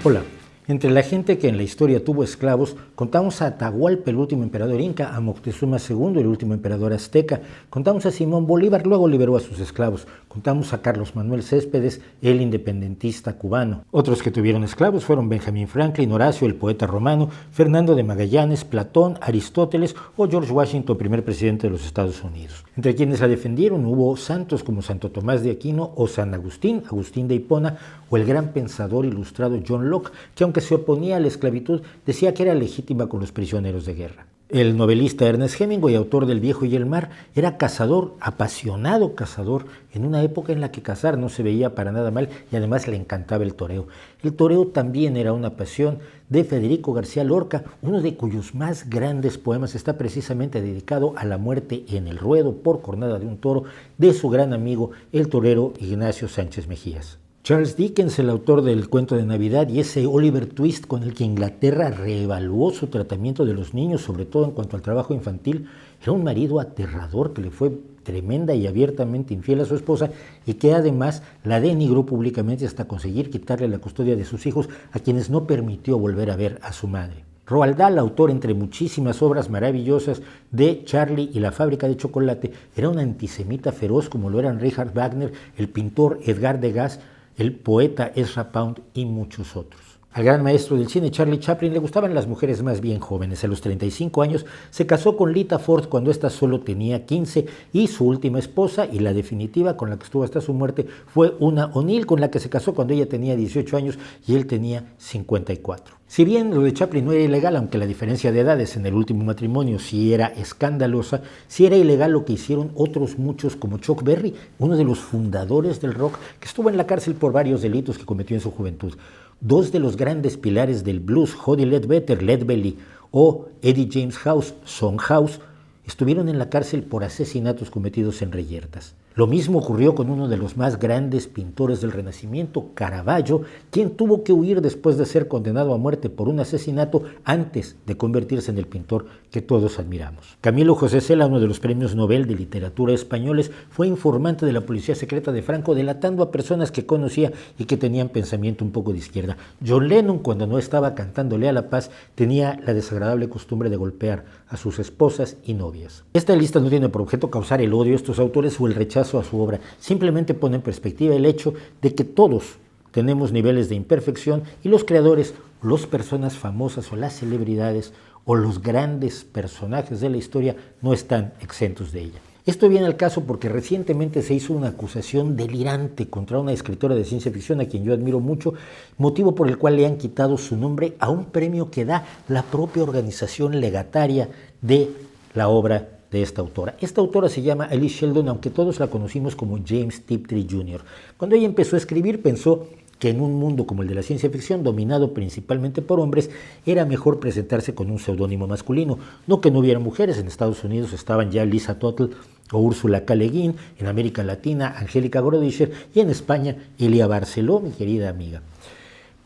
Hola. Entre la gente que en la historia tuvo esclavos, contamos a Atahualpa, el último emperador inca, a Moctezuma II, el último emperador azteca, contamos a Simón Bolívar, luego liberó a sus esclavos, contamos a Carlos Manuel Céspedes, el independentista cubano. Otros que tuvieron esclavos fueron Benjamin Franklin, Horacio, el poeta romano, Fernando de Magallanes, Platón, Aristóteles o George Washington, primer presidente de los Estados Unidos. Entre quienes la defendieron hubo santos como Santo Tomás de Aquino o San Agustín, Agustín de Hipona, o el gran pensador ilustrado John Locke, que aunque se oponía a la esclavitud, decía que era legítima con los prisioneros de guerra. El novelista Ernest Hemingway, autor del Viejo y el Mar, era cazador, apasionado cazador, en una época en la que cazar no se veía para nada mal y además le encantaba el toreo. El toreo también era una pasión de Federico García Lorca, uno de cuyos más grandes poemas está precisamente dedicado a la muerte en el ruedo por cornada de un toro de su gran amigo, el torero Ignacio Sánchez Mejías. Charles Dickens, el autor del cuento de Navidad, y ese Oliver Twist con el que Inglaterra reevaluó su tratamiento de los niños, sobre todo en cuanto al trabajo infantil, era un marido aterrador que le fue tremenda y abiertamente infiel a su esposa y que además la denigró públicamente hasta conseguir quitarle la custodia de sus hijos, a quienes no permitió volver a ver a su madre. Roald Dahl, autor entre muchísimas obras maravillosas de Charlie y la fábrica de chocolate, era un antisemita feroz como lo eran Richard Wagner, el pintor Edgar Degas, el poeta Ezra Pound y muchos otros. Al gran maestro del cine Charlie Chaplin le gustaban las mujeres más bien jóvenes. A los 35 años se casó con Lita Ford cuando ésta solo tenía 15 y su última esposa y la definitiva con la que estuvo hasta su muerte fue Una O'Neill, con la que se casó cuando ella tenía 18 años y él tenía 54. Si bien lo de Chaplin no era ilegal, aunque la diferencia de edades en el último matrimonio sí era escandalosa, sí era ilegal lo que hicieron otros muchos como Chuck Berry, uno de los fundadores del rock, que estuvo en la cárcel por varios delitos que cometió en su juventud. Dos de los grandes pilares del blues, Huddie Ledbetter, Lead Belly, o Eddie James House, Son House, estuvieron en la cárcel por asesinatos cometidos en reyertas. Lo mismo ocurrió con uno de los más grandes pintores del Renacimiento, Caravaggio, quien tuvo que huir después de ser condenado a muerte por un asesinato antes de convertirse en el pintor que todos admiramos. Camilo José Cela, uno de los premios Nobel de literatura españoles, fue informante de la policía secreta de Franco, delatando a personas que conocía y que tenían pensamiento un poco de izquierda. John Lennon, cuando no estaba cantándole a la paz, tenía la desagradable costumbre de golpear a sus esposas y novias. Esta lista no tiene por objeto causar el odio a estos autores o el rechazo a su obra, simplemente pone en perspectiva el hecho de que todos tenemos niveles de imperfección y los creadores, las personas famosas o las celebridades o los grandes personajes de la historia no están exentos de ella. Esto viene al caso porque recientemente se hizo una acusación delirante contra una escritora de ciencia ficción a quien yo admiro mucho, motivo por el cual le han quitado su nombre a un premio que da la propia organización legataria de la obra de esta autora. Esta autora se llama Alice Sheldon, aunque todos la conocimos como James Tiptree Jr. Cuando ella empezó a escribir pensó que en un mundo como el de la ciencia ficción, dominado principalmente por hombres, era mejor presentarse con un seudónimo masculino. No que no hubiera mujeres, en Estados Unidos estaban ya Lisa Tuttle o Úrsula K. Le Guin, en América Latina Angélica Gorodischer y en España Elia Barceló, mi querida amiga.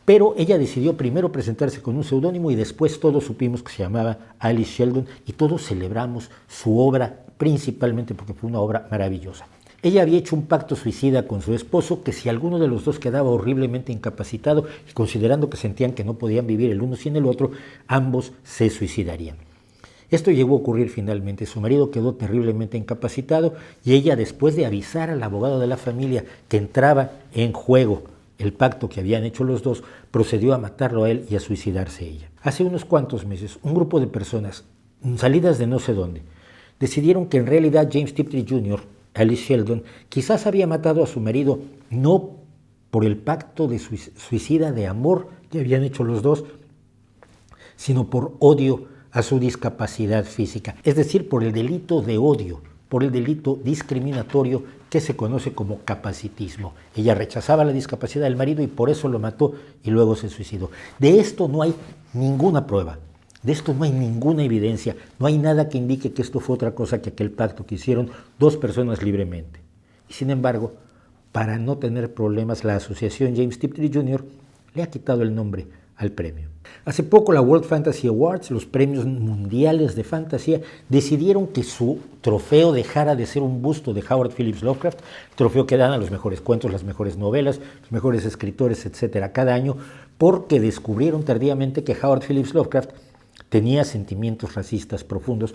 Pero ella decidió primero presentarse con un seudónimo y después todos supimos que se llamaba Alice Sheldon y todos celebramos su obra, principalmente porque fue una obra maravillosa. Ella había hecho un pacto suicida con su esposo que si alguno de los dos quedaba horriblemente incapacitado y considerando que sentían que no podían vivir el uno sin el otro, ambos se suicidarían. Esto llegó a ocurrir finalmente. Su marido quedó terriblemente incapacitado y ella, después de avisar al abogado de la familia que entraba en juego el pacto que habían hecho los dos, procedió a matarlo a él y a suicidarse ella. Hace unos cuantos meses, un grupo de personas, salidas de no sé dónde, decidieron que en realidad James Tiptree Jr., Alice Sheldon, quizás había matado a su marido no por el pacto de suicida de amor que habían hecho los dos, sino por odio a su discapacidad física, es decir, por el delito de odio, por el delito discriminatorio que se conoce como capacitismo. Ella rechazaba la discapacidad del marido y por eso lo mató y luego se suicidó. De esto no hay ninguna prueba, de esto no hay ninguna evidencia, no hay nada que indique que esto fue otra cosa que aquel pacto que hicieron dos personas libremente. Y sin embargo, para no tener problemas, la asociación James Tiptree Jr. le ha quitado el nombre al premio. Hace poco la World Fantasy Awards, los premios mundiales de fantasía, decidieron que su trofeo dejara de ser un busto de Howard Phillips Lovecraft, trofeo que dan a los mejores cuentos, las mejores novelas, los mejores escritores, etcétera, cada año, porque descubrieron tardíamente que Howard Phillips Lovecraft tenía sentimientos racistas profundos,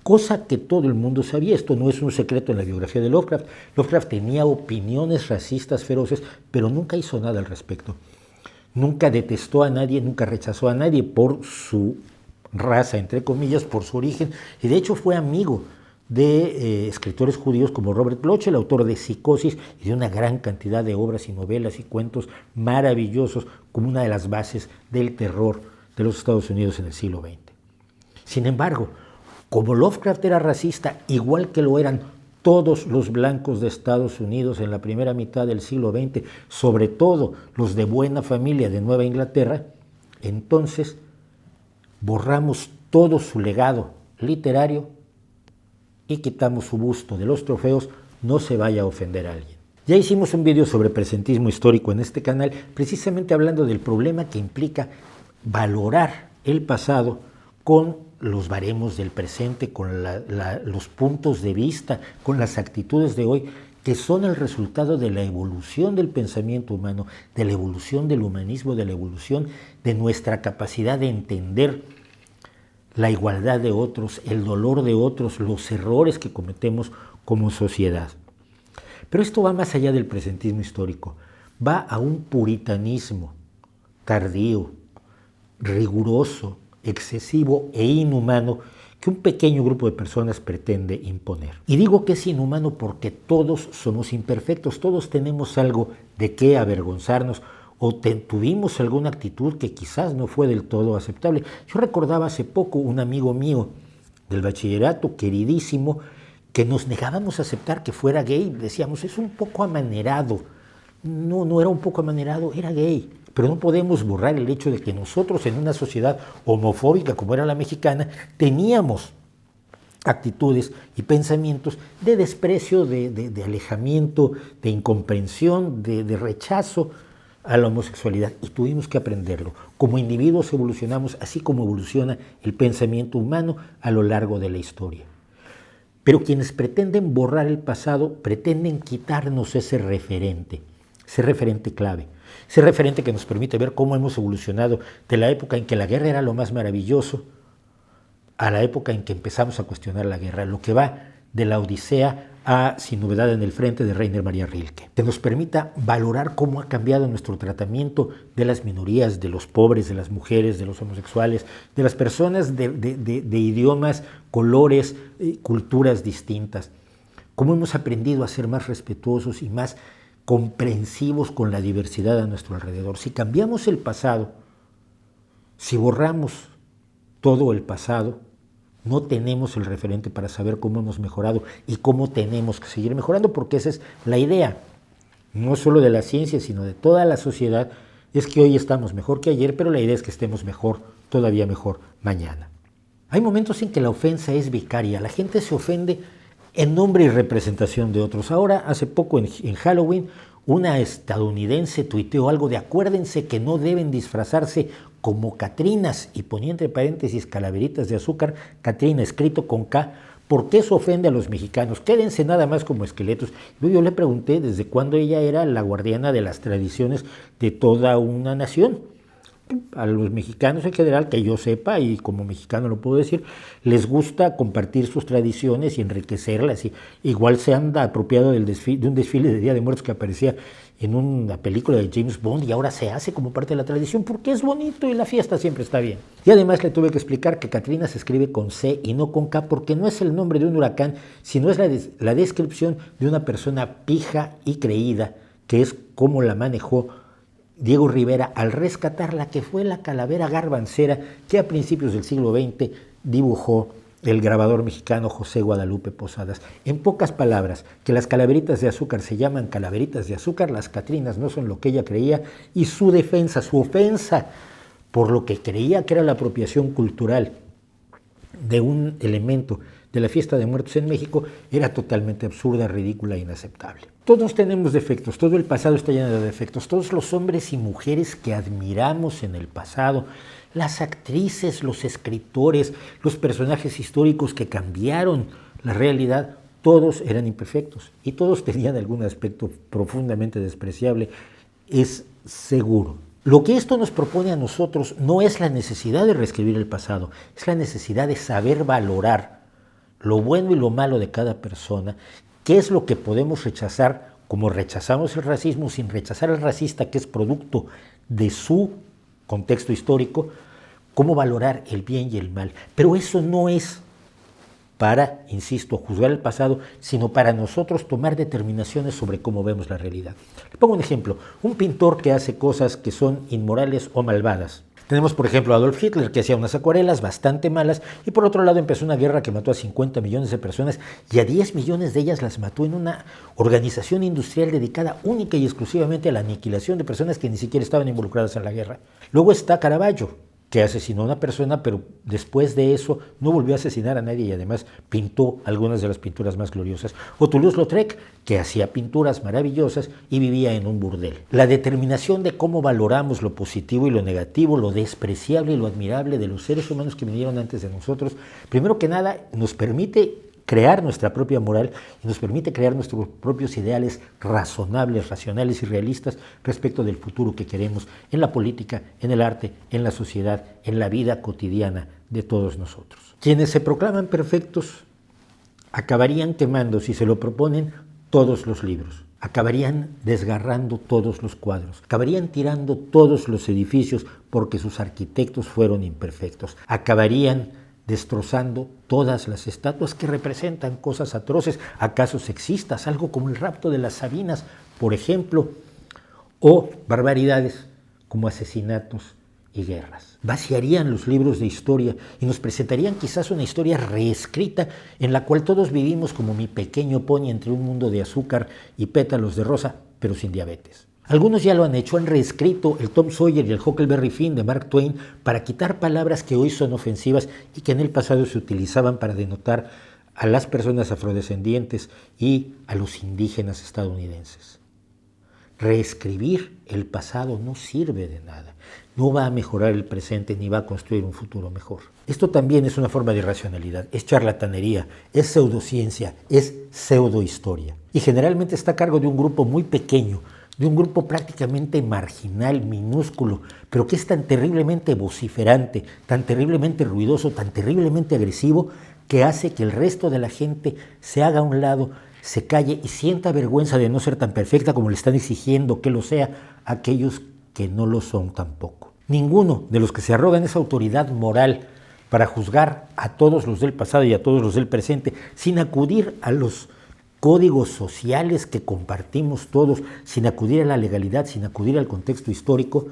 cosa que todo el mundo sabía. Esto no es un secreto en la biografía de Lovecraft. Lovecraft tenía opiniones racistas feroces, pero nunca hizo nada al respecto. Nunca detestó a nadie, nunca rechazó a nadie por su raza, entre comillas, por su origen, y de hecho fue amigo de escritores judíos como Robert Bloch, el autor de Psicosis, y de una gran cantidad de obras y novelas y cuentos maravillosos como una de las bases del terror de los Estados Unidos en el siglo XX. Sin embargo, como Lovecraft era racista, igual que lo eran todos los blancos de Estados Unidos en la primera mitad del siglo XX, sobre todo los de buena familia de Nueva Inglaterra, entonces borramos todo su legado literario y quitamos su busto de los trofeos, no se vaya a ofender a alguien. Ya hicimos un video sobre presentismo histórico en este canal, precisamente hablando del problema que implica valorar el pasado con los baremos del presente, con los puntos de vista, con las actitudes de hoy, que son el resultado de la evolución del pensamiento humano, de la evolución del humanismo, de la evolución de nuestra capacidad de entender la igualdad de otros, el dolor de otros, los errores que cometemos como sociedad. Pero esto va más allá del presentismo histórico, va a un puritanismo tardío, riguroso, excesivo e inhumano que un pequeño grupo de personas pretende imponer. Y digo que es inhumano porque todos somos imperfectos, todos tenemos algo de qué avergonzarnos o tuvimos alguna actitud que quizás no fue del todo aceptable. Yo recordaba hace poco un amigo mío del bachillerato, queridísimo, que nos negábamos a aceptar que fuera gay. Decíamos, es un poco amanerado. No era un poco amanerado, era gay. Pero no podemos borrar el hecho de que nosotros en una sociedad homofóbica como era la mexicana teníamos actitudes y pensamientos de desprecio, de alejamiento, de incomprensión, de rechazo a la homosexualidad, y tuvimos que aprenderlo. Como individuos evolucionamos así como evoluciona el pensamiento humano a lo largo de la historia. Pero quienes pretenden borrar el pasado pretenden quitarnos ese referente clave. Ese referente que nos permite ver cómo hemos evolucionado de la época en que la guerra era lo más maravilloso a la época en que empezamos a cuestionar la guerra, lo que va de la Odisea a Sin novedad en el frente de Rainer Maria Rilke, que nos permita valorar cómo ha cambiado nuestro tratamiento de las minorías, de los pobres, de las mujeres, de los homosexuales, de las personas de idiomas, colores, culturas distintas, cómo hemos aprendido a ser más respetuosos y más comprensivos con la diversidad a nuestro alrededor. Si cambiamos el pasado, si borramos todo el pasado, no tenemos el referente para saber cómo hemos mejorado y cómo tenemos que seguir mejorando, porque esa es la idea, no solo de la ciencia, sino de toda la sociedad, es que hoy estamos mejor que ayer, pero la idea es que estemos mejor, todavía mejor, mañana. Hay momentos en que la ofensa es vicaria, la gente se ofende en nombre y representación de otros. Ahora, hace poco en Halloween, una estadounidense tuiteó algo de acuérdense que no deben disfrazarse como Catrinas, y ponía entre paréntesis calaveritas de azúcar, Catrina escrito con K, porque eso ofende a los mexicanos, quédense nada más como esqueletos. Yo le pregunté desde cuándo ella era la guardiana de las tradiciones de toda una nación. A los mexicanos en general, que yo sepa, y como mexicano lo puedo decir, les gusta compartir sus tradiciones y enriquecerlas. Y igual se han apropiado de un desfile de Día de Muertos que aparecía en una película de James Bond y ahora se hace como parte de la tradición porque es bonito y la fiesta siempre está bien. Y además le tuve que explicar que Catrina se escribe con C y no con K porque no es el nombre de un huracán, sino es la descripción de una persona pija y creída, que es como la manejó Diego Rivera al rescatar la que fue la calavera garbancera que a principios del siglo XX dibujó el grabador mexicano José Guadalupe Posadas. En pocas palabras, que las calaveritas de azúcar se llaman calaveritas de azúcar, las Catrinas no son lo que ella creía, y su defensa, su ofensa por lo que creía que era la apropiación cultural de un elemento de la fiesta de muertos en México era totalmente absurda, ridícula e inaceptable. Todos tenemos defectos, todo el pasado está lleno de defectos, todos los hombres y mujeres que admiramos en el pasado, las actrices, los escritores, los personajes históricos que cambiaron la realidad, todos eran imperfectos y todos tenían algún aspecto profundamente despreciable, es seguro. Lo que esto nos propone a nosotros no es la necesidad de reescribir el pasado, es la necesidad de saber valorar lo bueno y lo malo de cada persona, qué es lo que podemos rechazar, como rechazamos el racismo, sin rechazar al racista que es producto de su contexto histórico, cómo valorar el bien y el mal. Pero eso no es para, insisto, juzgar el pasado, sino para nosotros tomar determinaciones sobre cómo vemos la realidad. Le pongo un ejemplo, un pintor que hace cosas que son inmorales o malvadas. Tenemos, por ejemplo, a Adolf Hitler, que hacía unas acuarelas bastante malas, y por otro lado empezó una guerra que mató a 50 millones de personas, y a 10 millones de ellas las mató en una organización industrial dedicada única y exclusivamente a la aniquilación de personas que ni siquiera estaban involucradas en la guerra. Luego está Caravaggio, que asesinó a una persona, pero después de eso no volvió a asesinar a nadie y además pintó algunas de las pinturas más gloriosas. O Toulouse-Lautrec, que hacía pinturas maravillosas y vivía en un burdel. La determinación de cómo valoramos lo positivo y lo negativo, lo despreciable y lo admirable de los seres humanos que vinieron antes de nosotros, primero que nada nos permite crear nuestra propia moral y nos permite crear nuestros propios ideales razonables, racionales y realistas respecto del futuro que queremos en la política, en el arte, en la sociedad, en la vida cotidiana de todos nosotros. Quienes se proclaman perfectos acabarían quemando, si se lo proponen, todos los libros, acabarían desgarrando todos los cuadros, acabarían tirando todos los edificios porque sus arquitectos fueron imperfectos, acabarían destrozando todas las estatuas que representan cosas atroces, acaso sexistas, algo como el rapto de las Sabinas, por ejemplo, o barbaridades como asesinatos y guerras. Vaciarían los libros de historia y nos presentarían quizás una historia reescrita en la cual todos vivimos como mi pequeño pony entre un mundo de azúcar y pétalos de rosa, pero sin diabetes. Algunos ya lo han hecho, han reescrito el Tom Sawyer y el Huckleberry Finn de Mark Twain para quitar palabras que hoy son ofensivas y que en el pasado se utilizaban para denotar a las personas afrodescendientes y a los indígenas estadounidenses. Reescribir el pasado no sirve de nada, no va a mejorar el presente ni va a construir un futuro mejor. Esto también es una forma de irracionalidad, es charlatanería, es pseudociencia, es pseudohistoria. Y generalmente está a cargo de un grupo muy pequeño, de un grupo prácticamente marginal, minúsculo, pero que es tan terriblemente vociferante, tan terriblemente ruidoso, tan terriblemente agresivo, que hace que el resto de la gente se haga a un lado, se calle y sienta vergüenza de no ser tan perfecta como le están exigiendo que lo sea a aquellos que no lo son tampoco. Ninguno de los que se arrogan esa autoridad moral para juzgar a todos los del pasado y a todos los del presente, sin acudir a los códigos sociales que compartimos todos, sin acudir a la legalidad, sin acudir al contexto histórico,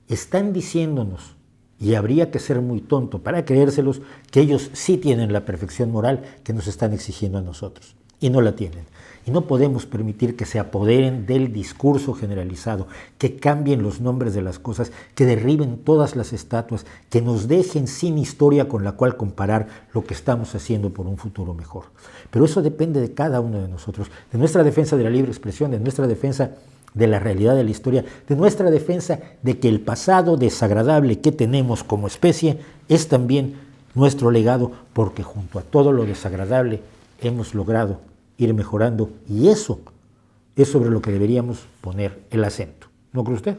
están diciéndonos, y habría que ser muy tonto para creérselos, que ellos sí tienen la perfección moral que nos están exigiendo a nosotros, y no la tienen. Y no podemos permitir que se apoderen del discurso generalizado, que cambien los nombres de las cosas, que derriben todas las estatuas, que nos dejen sin historia con la cual comparar lo que estamos haciendo por un futuro mejor. Pero eso depende de cada uno de nosotros, de nuestra defensa de la libre expresión, de nuestra defensa de la realidad de la historia, de nuestra defensa de que el pasado desagradable que tenemos como especie es también nuestro legado, porque junto a todo lo desagradable hemos logrado ir mejorando, y eso es sobre lo que deberíamos poner el acento. ¿No cree usted?